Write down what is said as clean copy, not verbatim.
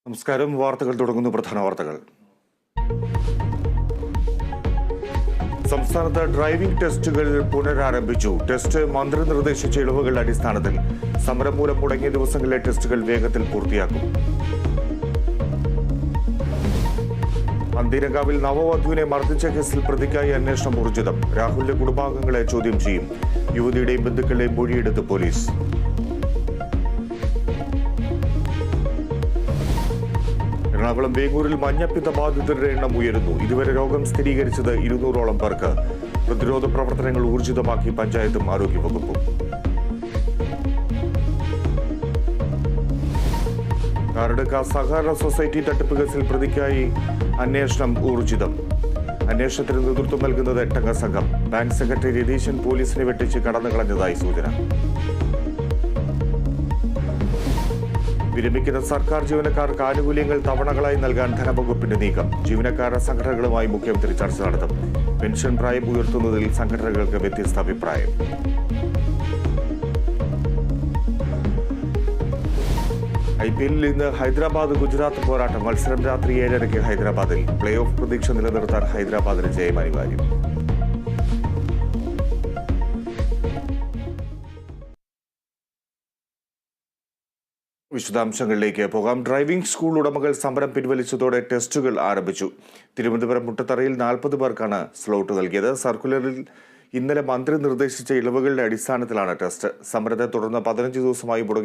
നമസ്കാരം. വാർത്തകൾ തുടങ്ങുന്നു. പ്രധാന വാർത്തകൾ. സംസ്ഥാനത്ത് ഡ്രൈവിംഗ് ടെസ്റ്റുകൾ പുനരാരംഭിച്ചു. ടെസ്റ്റ് മന്ത്രി നിർദ്ദേശിച്ച ഇളവുകളുടെ അടിസ്ഥാനത്തിൽ സമരം മൂലം മുടങ്ങിയ ദിവസങ്ങളിലെ ടെസ്റ്റുകൾ വേഗത്തിൽ പൂർത്തിയാക്കും. അന്തീരങ്കാവിൽ നവവധുവിനെ മർദ്ദിച്ച കേസിൽ പ്രതിക്കായി അന്വേഷണം ഊർജിതം. രാഹുലിന്റെ കുടുംബാംഗങ്ങളെ ചോദ്യം ചെയ്യും. യുവതിയുടെയും ബന്ധുക്കളുടെയും മൊഴിയെടുത്ത് പോലീസ്. എറണാകുളം വേങ്ങൂരിൽ മഞ്ഞപ്പിത്ത ബാധിതരുടെ എണ്ണം ഉയരുന്നു. ഇതുവരെ രോഗം സ്ഥിരീകരിച്ചത് 200ഓളം പേർക്ക്. പ്രതിരോധ പ്രവർത്തനങ്ങൾ ഊർജിതമാക്കി പഞ്ചായത്തും ആരോഗ്യവകുപ്പും. കാരടുക്ക സഹകരണ സൊസൈറ്റി തട്ടിപ്പ് കേസിൽ പ്രതിക്കായി അന്വേഷണം ഊർജിതം. അന്വേഷണത്തിന് നേതൃത്വം നൽകുന്നത് 8-അംഗ സംഘം. ബാങ്ക് സെക്രട്ടറി രതീശൻ പോലീസിനെ വെട്ടിച്ച് കടന്നുകളഞ്ഞതായി സൂചന. വിരമിക്കുന്ന സർക്കാർ ജീവനക്കാർക്ക് ആനുകൂല്യങ്ങൾ തവണകളായി നൽകാൻ ധനവകുപ്പിന്റെ നീക്കം. ജീവനക്കാരുടെ സംഘടനകളുമായി മുഖ്യമന്ത്രി ചർച്ച നടത്തും. പെൻഷൻ പ്രായം ഉയർത്തുന്നതിൽ സംഘടനകൾക്ക് വ്യത്യസ്ത അഭിപ്രായം. IPL-ൽ ഇന്ന് ഹൈദരാബാദ് ഗുജറാത്ത് പോരാട്ടം. മത്സരം രാത്രി 7:30 ഹൈദരാബാദിൽ. പ്ലേ ഓഫ് പ്രതീക്ഷ നിലനിർത്താൻ ഹൈദരാബാദിന് ജയം അനിവാര്യം. വിശദാംശങ്ങളിലേക്ക് പോകാം. ഡ്രൈവിംഗ് സ്കൂൾ ഉടമകൾ സമരം പിൻവലിച്ചതോടെ ടെസ്റ്റുകൾ ആരംഭിച്ചു. തിരുവനന്തപുരം മുട്ടത്തറയിൽ 40 പേർക്കാണ് സ്ലോട്ട് നൽകിയത്. സർക്കുലറിൽ ഇന്നലെ മന്ത്രി നിർദ്ദേശിച്ച ഇളവുകളുടെ അടിസ്ഥാനത്തിലാണ് ടെസ്റ്റ്. സമരത്തെ തുടർന്ന് 15 ദിവസമായി മുടങ്ങി